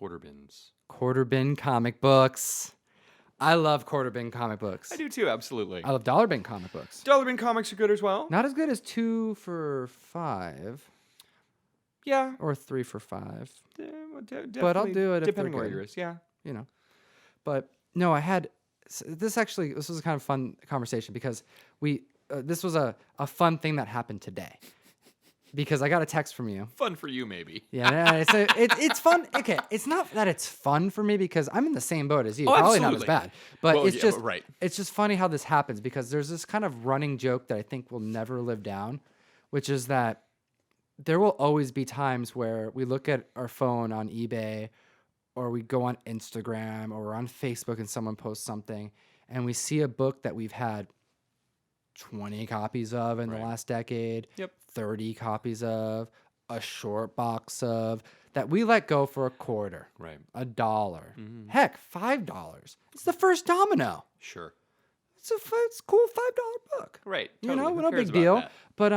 Quarter bins. Quarter bin comic books. I love quarter bin comic books. I do too, absolutely. I love dollar bin comic books. Dollar bin comics are good as well. Not as good as 2 for $5. Yeah. Or 3 for $5. But I'll do it if depending they're where good. you're is. Yeah. You know. But no, I had this was a kind of fun conversation because this was a fun thing that happened today. Because I got a text from you. Fun for you, maybe. Yeah, it's fun. Okay, it's not that it's fun for me because I'm in the same boat as you. Oh, Probably absolutely. not as bad. But Well, it's yeah, just right. It's just funny how this happens because there's this kind of running joke that I think will never live down, which is that there will always be times where we look at our phone on eBay or we go on Instagram or we're on Facebook and someone posts something and we see a book that we've had 20 copies of in the last decade, 30 copies of, a short box of, that we let go for $0.25, $1, heck, $5. It's the first domino. Sure. It's a cool $5 book. Right. You Totally. know, Who no cares big about deal. that? But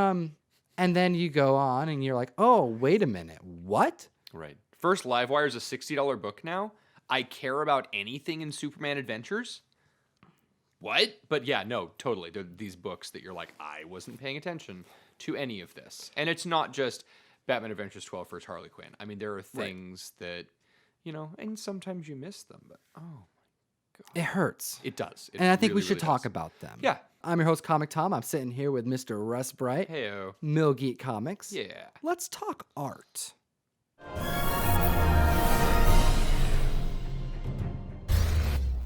and then you go on and you're like, oh, wait a minute, what? Right. First Livewire is a $60 book now. I care about anything in Superman Adventures. What? But yeah, no, totally. They're these books that you're like, I wasn't paying attention to any of this. And it's not just Batman Adventures 12 versus Harley Quinn. I mean, there are things that, you know, and sometimes you miss them, but oh my God. It hurts. It does. It And I think we really, should really talk does. about them. Yeah. I'm your host, Comic Tom. I'm sitting here with Mr. Russ Bright. Heyo. MillGeekComics. Yeah. Let's talk art.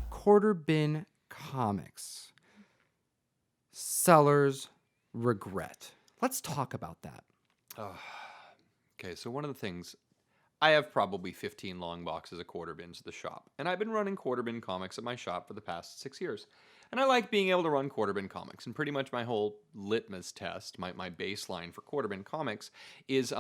Quarter bin comics. Sellers regret. Let's talk about that. Okay, so one of the things, I have probably 15 long boxes of quarter bins at the shop. And I've been running quarter bin comics at my shop for the past 6 years. And I like being able to run quarter bin comics. And pretty much my whole litmus test, my baseline for quarter bin comics is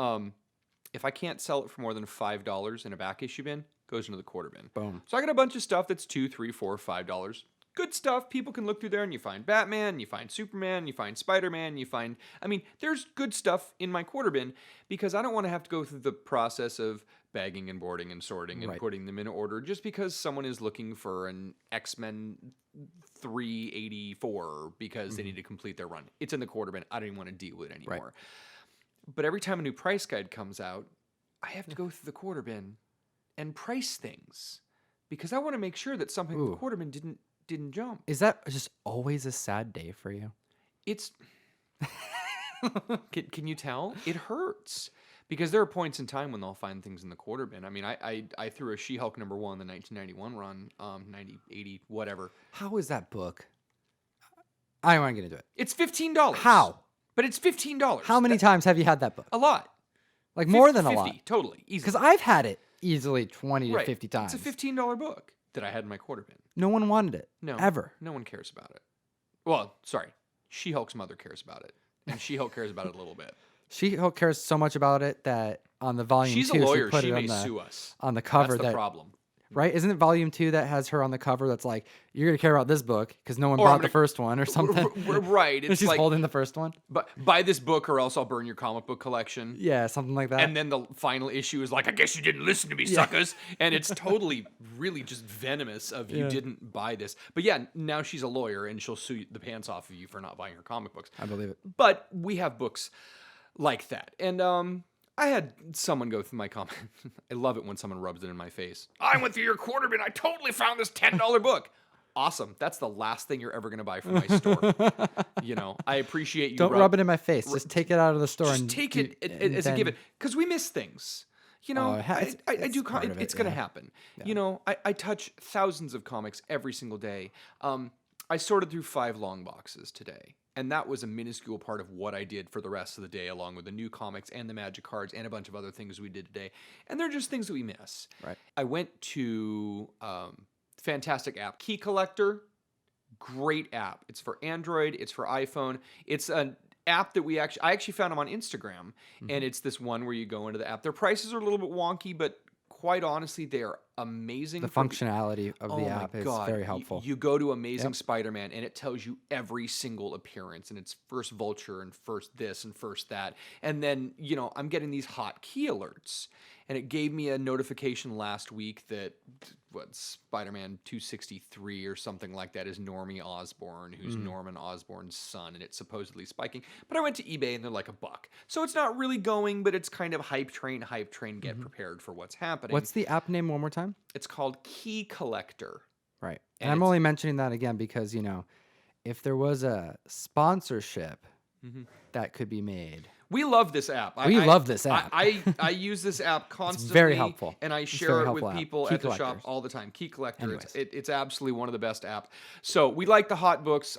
if I can't sell it for more than $5 in a back issue bin, goes into the quarter bin. Boom. So I got a bunch of stuff that's $2, $3, $4, $5. Good stuff. People can look through there and you find Batman, you find Superman, you find Spider-Man, there's good stuff in my quarter bin because I don't want to have to go through the process of bagging and boarding and sorting and putting them in order just because someone is looking for an X-Men 384 because they need to complete their run. It's in the quarter bin. I don't even want to deal with it anymore. But every time a new price guide comes out, I have to go through the quarter bin and price things because I want to make sure that something in the quarter bin didn't jump. Is that just always a sad day for you? It's can you tell? It hurts because there are points in time when they'll find things in the quarter bin. I mean, I threw a She-Hulk #1, the 1991 run, 90, 80, whatever. How is that book? I don't want to get into it. It's $15. How? But it's $15. How many times have you had that book? A lot. Like more than 50, a lot. Totally. Easy. Because I've had it easily 20 to 50 times. It's a $15 book that I had in my quarter bin. No one wanted it. No. Ever. No one cares about it. Well, sorry. She-Hulk's mother cares about it. And She-Hulk cares about it a little bit. She-Hulk cares so much about it that on the volume 2, She's a lawyer. she put She it may sue us. on the cover. That's the problem. Right? Isn't it volume 2 that has her on the cover that's like, you're going to care about this book because no one Or bought the first one or something? Right. And It's she's like, holding the first one? but buy this book or else I'll burn your comic book collection. Yeah, something like that. And then the final issue is like, I guess you didn't listen to me, suckers. And it's totally, really just venomous of you didn't buy this. But yeah, now she's a lawyer and she'll sue the pants off of you for not buying her comic books. I believe it. But we have books like that. And I had someone go through my comment. I love it when someone rubs it in my face. I went through your quarter bin. I totally found this $10 book. Awesome. That's the last thing you're ever going to buy from my store. You know, I appreciate you. Don't rub it in my face. Just take it out of the store Just and take it as a given. Because we miss things. You know, I do. It's going to happen. Yeah. You know, I touch thousands of comics every single day. I sorted through 5 long boxes today. And that was a minuscule part of what I did for the rest of the day, along with the new comics and the magic cards and a bunch of other things we did today. And they're just things that we miss. Right. I went to fantastic app, Key Collector. Great app. It's for Android. It's for iPhone. It's an app that I actually found them on Instagram. And it's this one where you go into the app. Their prices are a little bit wonky, but quite honestly, they are amazing. The functionality of the app is very helpful. You go to Amazing Spider-Man and it tells you every single appearance and it's first Vulture and first this and first that. And then, you know, I'm getting these hot key alerts and it gave me a notification last week that Spider-Man 263 or something like that is Normie Osborn, who's Norman Osborn's son, and it's supposedly spiking. But I went to eBay and they're like $1. So it's not really going, but it's kind of hype train, get prepared for what's happening. What's the app name one more time? It's called Key Collector. Right. And And I'm it's- only mentioning that again because, if there was a sponsorship that could be made. We love this app. We love this app. I use this app constantly. very helpful. And I It's share very it with helpful app. people Key at the shop collectors. all the time. Key Collector. Anyways. It's absolutely one of the best apps. So we like the hot books.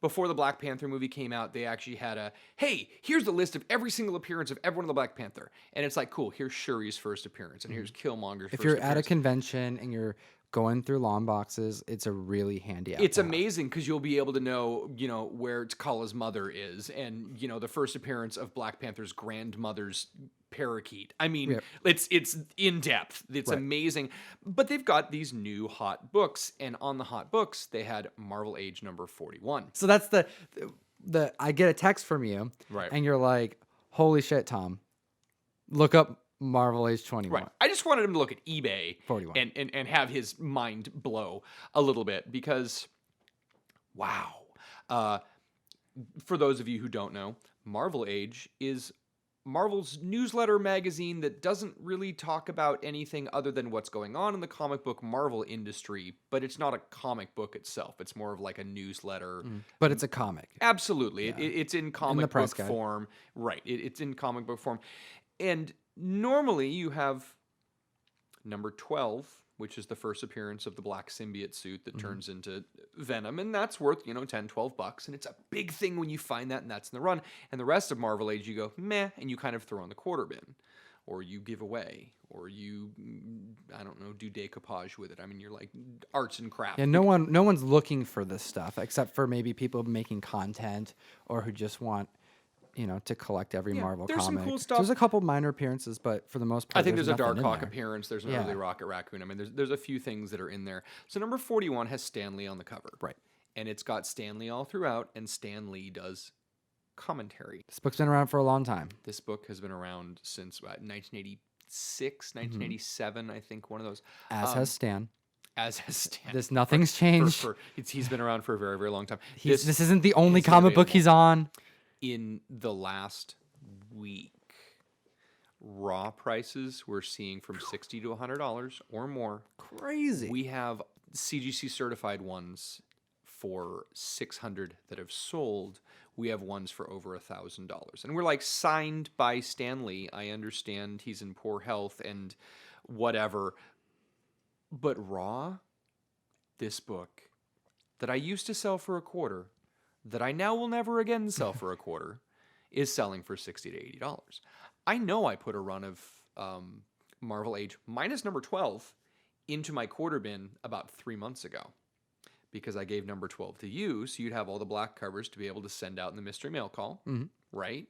Before the Black Panther movie came out, they actually had hey, here's the list of every single appearance of everyone in the Black Panther. And it's like, cool, here's Shuri's first appearance, and here's Killmonger's If first you're appearance. at a convention and you're going through long boxes, it's a really handy app. It's to have. amazing because you'll be able to know, where T'Challa's mother is, and the first appearance of Black Panther's grandmother's parakeet. I mean, it's in depth. It's amazing. But they've got these new hot books, and on the hot books, they had Marvel Age number 41. So that's the I get a text from you, Right. and you're like, "Holy shit, Tom! Look up Marvel Age 21." Right. I just wanted him to look at eBay 41. and have his mind blow a little bit because, wow. For those of you who don't know, Marvel Age is Marvel's newsletter magazine that doesn't really talk about anything other than what's going on in the comic book Marvel industry, but it's not a comic book itself. It's more of like a newsletter. But it's a comic. Absolutely. It's in comic press book guide. form. Right. It's in comic book form. And normally you have number 12, which is the first appearance of the black symbiote suit that turns into Venom, and that's worth, $10, $12, and it's a big thing when you find that, and that's in the run. And the rest of Marvel Age, you go, meh, and you kind of throw in the quarter bin, or you give away, or you, I don't know, do decoupage with it. I mean, you're like arts and crafts. Yeah, no one's looking for this stuff except for maybe people making content or who just want, to collect every Marvel there's some comic. cool So stuff. there's a couple minor appearances, but for the most part, I think there's a nothing in Darkhawk there. appearance. There's an Yeah. early Rocket Raccoon. I mean, there's a few things that are in there. So number 41 has Stan Lee on the cover. Right. And it's got Stan Lee all throughout, and Stan Lee does commentary. This book's been around for a long time. This book has been around since 1986, 1987, I think, one of those. As has Stan. As has Stan. Nothing's changed. He's been around for a very, very long time. This isn't the only is comic book available. he's on. In the last week, raw prices we're seeing from $60 to $100 or more. Crazy. We have CGC certified ones for $600 that have sold. We have ones for over $1,000, and we're like signed by Stan Lee. I understand he's in poor health and whatever, but raw, this book that I used to sell for $25, that I now will never again sell for $25, is selling for $60 to $80. I know I put a run of Marvel Age minus number 12 into my quarter bin about 3 months ago because I gave number 12 to you, so you'd have all the black covers to be able to send out in the mystery mail call, right?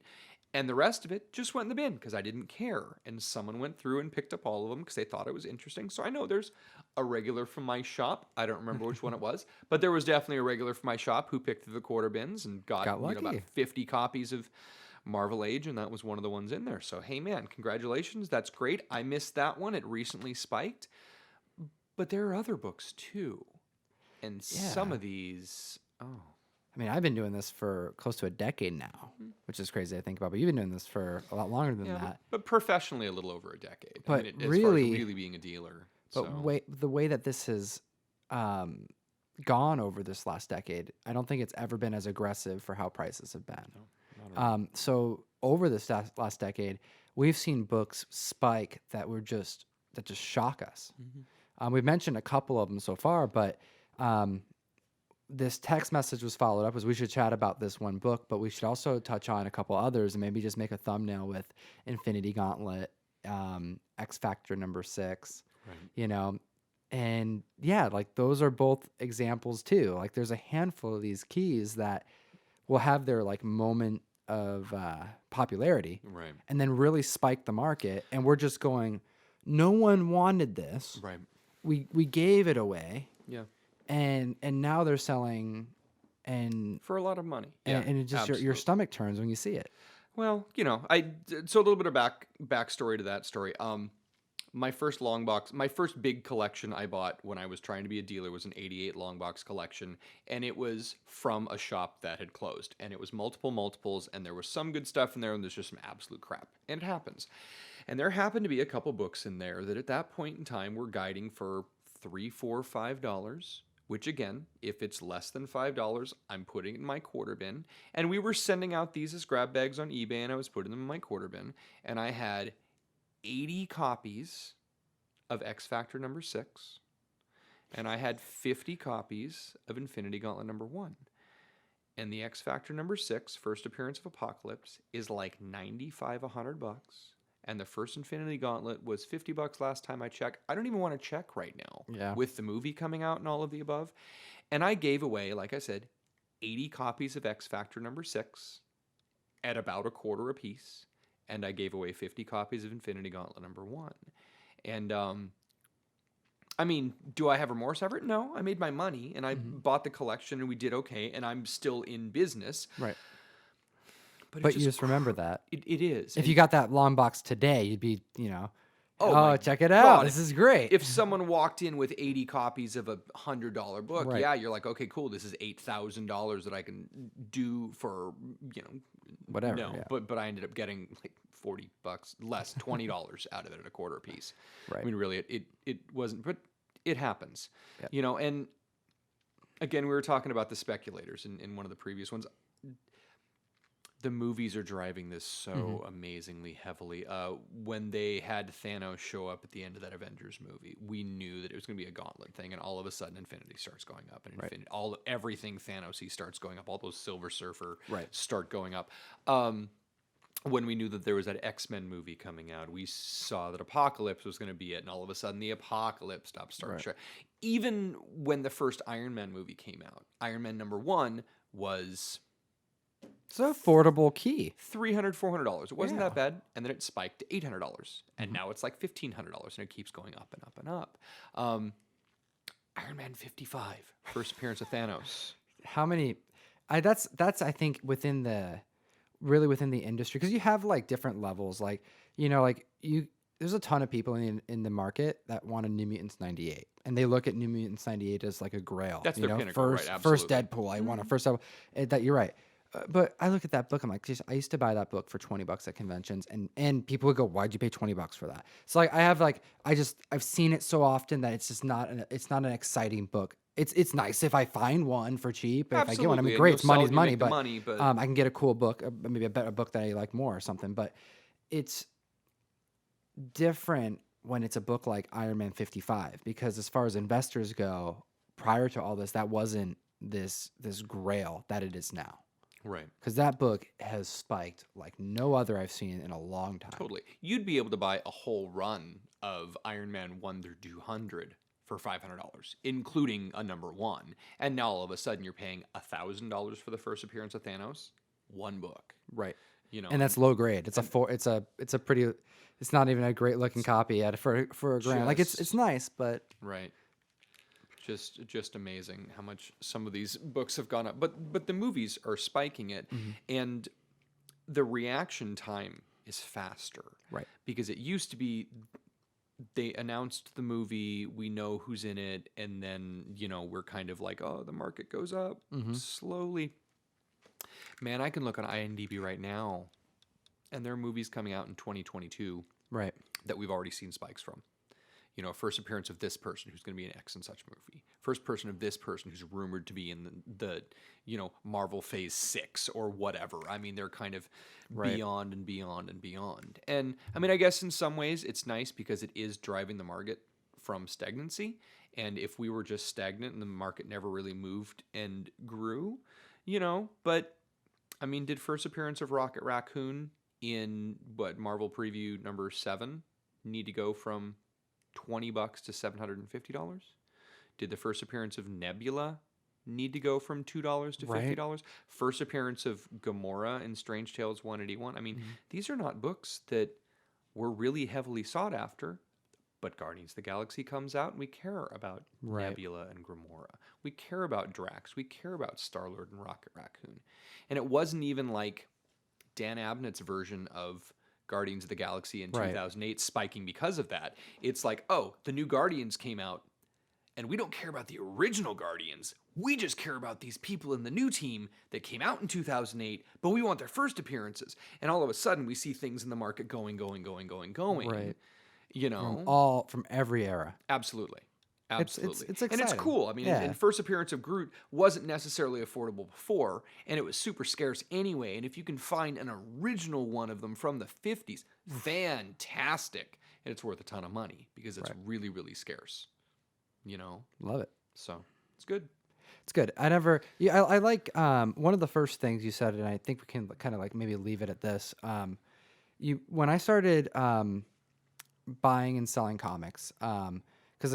And the rest of it just went in the bin because I didn't care. And someone went through and picked up all of them because they thought it was interesting. So I know there's a regular from my shop. I don't remember which one it was, but there was definitely a regular from my shop who picked through the quarter bins and got lucky. about 50 copies of Marvel Age, and that was one of the ones in there. So, hey, man, congratulations. That's great. I missed that one. It recently spiked. But there are other books, too. And some of these, I mean, I've been doing this for close to a decade now, which is crazy to think about. But you've been doing this for a lot longer than that. but professionally a little over a decade. But I mean, as far really- as really being a dealer. But the way that this has gone over this last decade, I don't think it's ever been as aggressive for how prices have been. So over this last decade, we've seen books spike that just shock us. We've mentioned a couple of them so far, but this text message was followed up as we should chat about this one book, but we should also touch on a couple others and maybe just make a thumbnail with Infinity Gauntlet, X Factor number 6, and yeah, like those are both examples too. Like there's a handful of these keys that will have their like moment of popularity, Right. and then really spike the market, and we're just going, no one wanted this. Right. We gave it away. Yeah. And now they're selling, and For a lot of money. and it just your absolutely. stomach turns when you see it. Well, so a little bit of backstory to that story. My first long box, my first big collection I bought when I was trying to be a dealer was an 88 long box collection, and it was from a shop that had closed, and it was multiples, and there was some good stuff in there, and there's just some absolute crap, and it happens. And there happened to be a couple books in there that at that point in time were guiding for $3, $4, $5, which again, if it's less than $5, I'm putting it in my quarter bin. And we were sending out these as grab bags on eBay, and I was putting them in my quarter bin, and I had 80 copies of X Factor number 6, and I had 50 copies of Infinity Gauntlet number 1. And the X Factor number 6, first appearance of Apocalypse, is like $95, $100. And the first Infinity Gauntlet was $50 last time I checked. I don't even want to check right now with the movie coming out and all of the above. And I gave away, like I said, 80 copies of X Factor number 6 at about $0.25 a piece. And I gave away 50 copies of Infinity Gauntlet number 1. And, I mean, do I have remorse over it? No, I made my money, and I bought the collection, and we did okay, and I'm still in business. Right. But you just remember that. It is. If you got that long box today, you'd be, oh check it out. God, this is great. If someone walked in with 80 copies of a $100 book, Right. yeah, you're like, okay, cool. This is $8,000 that I can do for, Whatever. No, yeah. but I ended up getting like $40 less, $20 out of it at $0.25 a piece. Right. I mean, really, it wasn't, but it happens, Yeah. And again, we were talking about the speculators in one of the previous ones. The movies are driving this so amazingly heavily. When they had Thanos show up at the end of that Avengers movie, we knew that it was going to be a Gauntlet thing, and all of a sudden, Infinity starts going up, and everything Thanos starts going up. All those Silver Surfer start going up. When we knew that there was that X-Men movie coming out, we saw that Apocalypse was going to be it, and all of a sudden, the Apocalypse stuff started showing. Even when the first Iron Man movie came out, Iron Man number 1 was... It's an affordable key. $300, $400. It wasn't that bad, and then it spiked to $800, and now it's like $1,500, and it keeps going up and up and up. Iron Man 55, first appearance of Thanos. How many? That's I think within the industry, because you have like different levels. Like there's a ton of people in the market that want a New Mutants 98, and they look at New Mutants 98 as like a grail. That's their pinnacle, first Deadpool. I want a first. That you're right. But I look at that book, I'm like, geez, I used to buy that book for $20 at conventions, and people would go, "Why'd you pay $20 for that?" So like, I've seen it so often that it's just not an exciting book. It's nice if I find one for cheap. If I get one, I mean, great, it's money's money, but I can get a cool book, maybe a better book that I like more or something. But it's different when it's a book like Iron Man 55, because as far as investors go, prior to all this, that wasn't this grail that it is now. Right. Because that book has spiked like no other I've seen in a long time. Totally. You'd be able to buy a whole run of Iron Man 1 through 200 for $500, including a number 1. And now all of a sudden you're paying $1,000 for the first appearance of Thanos. One book. Right. And that's low grade. It's a pretty. It's not even a great looking copy for a grand. Like it's nice, but right. Just amazing how much some of these books have gone up. But the movies are spiking it, and the reaction time is faster. Right. Because it used to be they announced the movie, we know who's in it, and then, we're kind of like, oh, the market goes up slowly. Man, I can look on IMDb right now, and there are movies coming out in 2022 that we've already seen spikes from. First appearance of this person who's going to be in X and such movie. First person of this person who's rumored to be in the Marvel Phase 6 or whatever. I mean, they're kind of beyond and beyond and beyond. And I mean, I guess in some ways it's nice because it is driving the market from stagnancy. And if we were just stagnant and the market never really moved and grew, but I mean, did first appearance of Rocket Raccoon in Marvel Preview number 7 need to go from $20 to $750? Did the first appearance of Nebula need to go from $2 to $50? First appearance of Gamora in Strange Tales 181. I mean, these are not books that were really heavily sought after, but Guardians of the Galaxy comes out and we care about Nebula and Gamora. We care about Drax. We care about Star-Lord and Rocket Raccoon. And it wasn't even like Dan Abnett's version of Guardians of the Galaxy in Right. 2008 spiking because of that. It's like, oh, the new Guardians came out, and we don't care about the original Guardians. We just care about these people in the new team that came out in 2008, but we want their first appearances. And all of a sudden, we see things in the market going. Right. You know, From every era. absolutely. It's Absolutely. it's And it's exciting. cool. I mean, Yeah. and first appearance of Groot wasn't necessarily affordable before, and it was super scarce anyway. And if you can find an original one of them from the 50s, fantastic. And it's worth a ton of money because it's really, really scarce. You know? Love it. So it's good. It's good. I like one of the first things you said, and I think we can kind of like maybe leave it at this. When I started buying and selling comics, because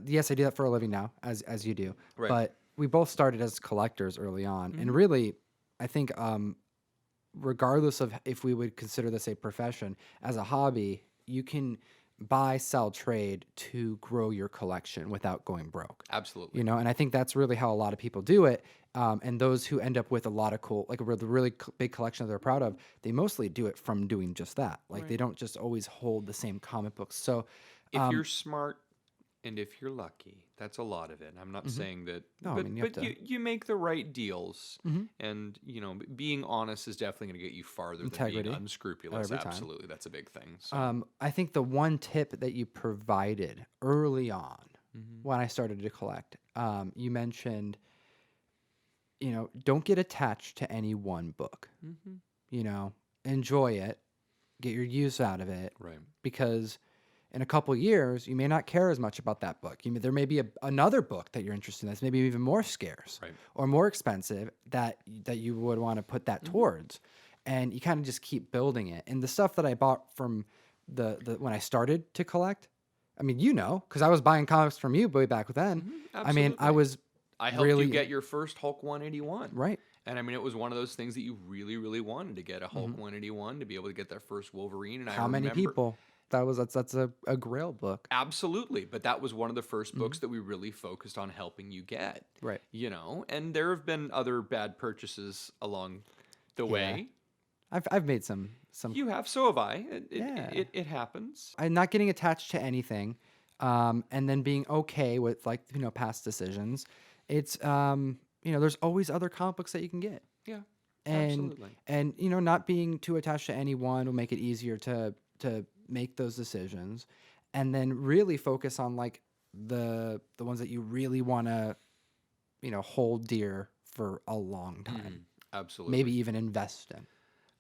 yes, I do that for a living now, as you do. Right. But we both started as collectors early on, and really, I think regardless of if we would consider this a profession, as a hobby, you can buy, sell, trade to grow your collection without going broke. Absolutely. You know, and I think that's really how a lot of people do it. And those who end up with a lot of cool, like a really big collection that they're proud of, they mostly do it from doing just that. Like they don't just always hold the same comic books. So If you're smart and if you're lucky, that's a lot of it. I'm not saying that, No, I but, mean, you have but to- you make the right deals, and you know, being honest is definitely going to get you farther than Integrity. being unscrupulous. Every time. Absolutely, that's a big thing. So. I think the one tip that you provided early on when I started to collect, you mentioned, don't get attached to any one book. You know, enjoy it, get your use out of it, Right. because in a couple years you may not care as much about that book. There may be another book that you're interested in that's maybe even more scarce Right. or more expensive that you would want to put that towards, and you kind of just keep building it. And the stuff that I bought from the when I started to collect, I mean, because I was buying comics from you way back then. I mean, I Absolutely. was I helped really you get your first Hulk 181. right. And I mean, it was one of those things that you really, really wanted to get a Hulk 181 to be able to get that first Wolverine. And I How many remember, people? That's a Grail book. Absolutely, but that was one of the first books that we really focused on helping you get. Right. You know, and there have been other bad purchases along the way. I've made some. You have, so have I. Yeah. It happens. I'm not getting attached to anything, and then being okay with past decisions. It's there's always other comic books that you can get, Yeah, and absolutely. not being too attached to any one will make it easier to make those decisions, and then really focus on like the ones that you really want to hold dear for a long time, Absolutely. maybe even invest in.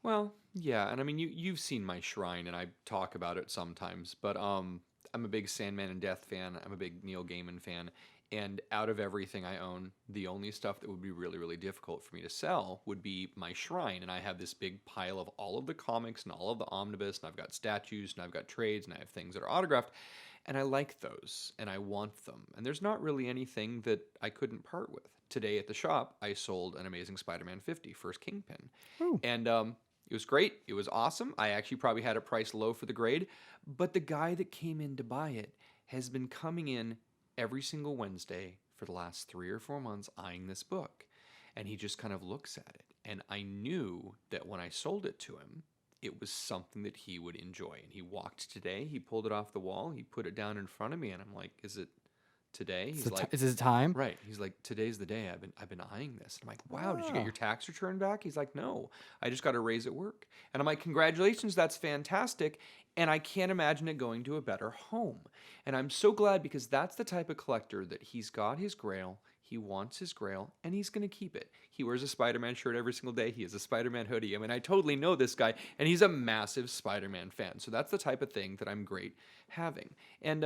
Well, yeah, and I mean, you've seen my shrine, and I talk about it sometimes. But I'm a big Sandman and Death fan. I'm a big Neil Gaiman fan. And out of everything I own, the only stuff that would be really, really difficult for me to sell would be my shrine. And I have this big pile of all of the comics and all of the omnibus, and I've got statues, and I've got trades, and I have things that are autographed. And I like those, and I want them. And there's not really anything that I couldn't part with. Today at the shop, I sold an Amazing Spider-Man 50, first Kingpin. Ooh. And it was great. It was awesome. I actually probably had it priced low for the grade. But the guy that came in to buy it has been coming in every single Wednesday for the last 3 or 4 months eyeing this book. And he just kind of looks at it. And I knew that when I sold it to him, it was something that he would enjoy. And he walked today, he pulled it off the wall, he put it down in front of me, and I'm like, is it today? He's like, Is it time? right. He's like, today's the day. I've been eyeing this. And I'm like, wow, did you get your tax return back? He's like, no, I just got a raise at work. And I'm like, congratulations, that's fantastic. And I can't imagine it going to a better home. And I'm so glad, because that's the type of collector that he's got his Grail, he wants his Grail, and he's going to keep it. He wears a Spider-Man shirt every single day. He has a Spider-Man hoodie. I mean, I totally know this guy, and he's a massive Spider-Man fan. So that's the type of thing that I'm great having. And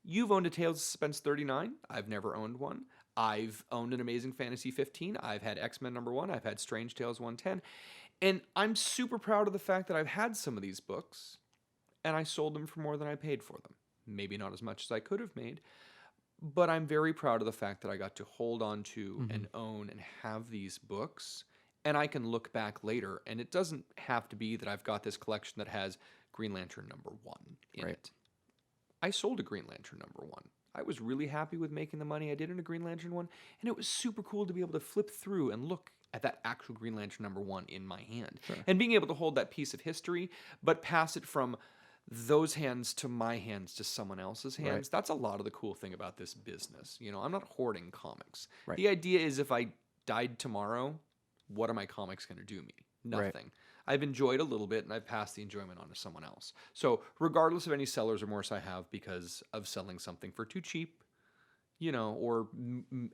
you've owned a Tales of Suspense 39. I've never owned one. I've owned an Amazing Fantasy 15. I've had X-Men #1. I've had Strange Tales 110. And I'm super proud of the fact that I've had some of these books, and I sold them for more than I paid for them. Maybe not as much as I could have made, but I'm very proud of the fact that I got to hold on to and own and have these books, and I can look back later, and it doesn't have to be that I've got this collection that has Green Lantern #1 in Right. it. I sold a Green Lantern #1. I was really happy with making the money I did in a Green Lantern one, and it was super cool to be able to flip through and look at that actual Green Lantern #1 in my hand. And being able to hold that piece of history, but pass it from those hands to my hands to someone else's hands. Right. That's a lot of the cool thing about this business. You know, I'm not hoarding comics. Right. The idea is if I died tomorrow, what are my comics going to do me? Nothing. Right. I've enjoyed a little bit and I've passed the enjoyment on to someone else. So regardless of any sellers remorse I have because of selling something for too cheap, you know, or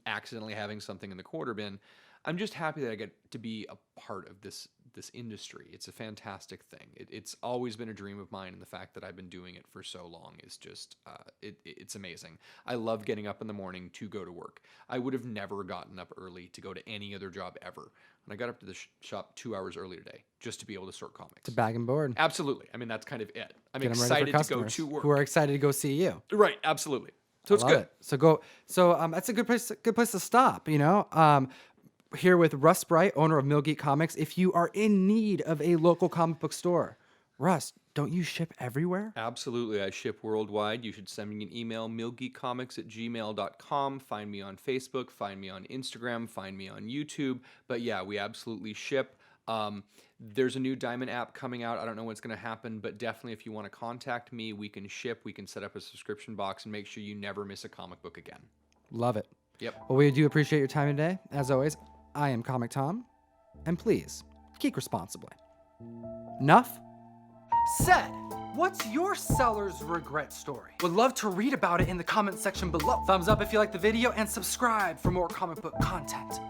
accidentally having something in the quarter bin, I'm just happy that I get to be a part of this industry. It's a fantastic thing. It's always been a dream of mine, and the fact that I've been doing it for so long is just it's amazing. I love getting up in the morning to go to work. I would have never gotten up early to go to any other job ever, and I got up to the shop 2 hours early today just to be able to sort comics. To bag and board. Absolutely. I mean, that's kind of it. I'm Get 'em ready for excited to go customers to work. who are excited to go see you. Right. Absolutely. So it's Love good. it. So go. So that's a good place. Good place to stop. You know. Here with Russ Bright, owner of MillGeekComics. If you are in need of a local comic book store, Russ, don't you ship everywhere? Absolutely. I ship worldwide. You should send me an email, millgeekcomics@gmail.com. Find me on Facebook, find me on Instagram, find me on YouTube. But yeah, we absolutely ship. There's a new Diamond app coming out. I don't know what's going to happen, but definitely if you want to contact me, we can ship. We can set up a subscription box and make sure you never miss a comic book again. Love it. Yep. Well, we do appreciate your time today. As always, I am Comic Tom, and please, geek responsibly. Enough said. What's your seller's regret story? Would love to read about it in the comment section below. Thumbs up if you like the video, and subscribe for more comic book content.